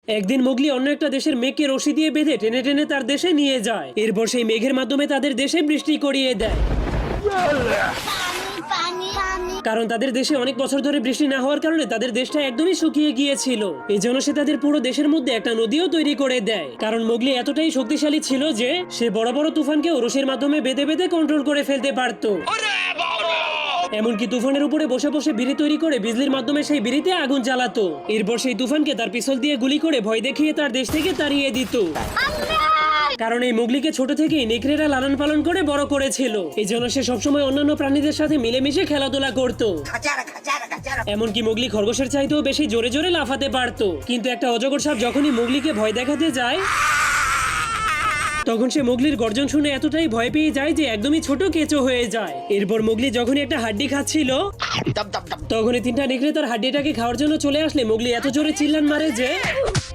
একদিন মোগলি অন্য একটা দেশের মেঘকে রশি দিয়ে বেঁধে টেনে টেনে তার দেশে নিয়ে যায়। এরপর সেই মেঘের মাধ্যমে তাদের দেশে বৃষ্টি করিয়ে দেয়। কারণ তাদের দেশে অনেক বছর ধরে বৃষ্টি না হওয়ার কারণে তাদের দেশটা একদমই শুকিয়ে গিয়েছিল। এই জন্য সে তাদের পুরো দেশের মধ্যে একটা নদীও তৈরি করে দেয়। কারণ মোগলি এতটাই শক্তিশালী ছিল যে সে বড় বড় তুফানকে রশির মাধ্যমে বেঁধে বেঁধে কন্ট্রোল করে ফেলতে পারত। এমনকি তুফানের উপরে বসে বসে বিড়ি তৈরি করে বিজলির মাধ্যমে সেই বিড়িতে আগুন জ্বালাতো। এরপর সেই তুফানকে তার পিছল দিয়ে গুলি করে ভয় দেখিয়ে তার দেশ থেকে তাড়িয়ে দিত। কারণ এই মোগলিকে ছোট থেকেই নেকড়েরা লালন পালন করে বড় করেছিল। এই জন্য সে সবসময় অন্যান্য প্রাণীদের সাথে মিলেমিশে খেলাধুলা করত। এমনকি মোগলি খরগোশের চাইতেও বেশি জোরে জোরে লাফাতে পারত। কিন্তু একটা অজগর সাপ যখনই মোগলিকে ভয় দেখাতে যায় তখন সে মোগলির গর্জন শুনে এতটাই ভয় পেয়ে যায় যে একদমই ছোট কেঁচো হয়ে যায়। এরপর মোগলি যখনই একটা হাড্ডি খাচ্ছিল তখনই তিনটা নেকড়ে তার হাড্ডিটাকে খাওয়ার জন্য চলে আসলে মোগলি এত জোরে চিল্লান মারে যে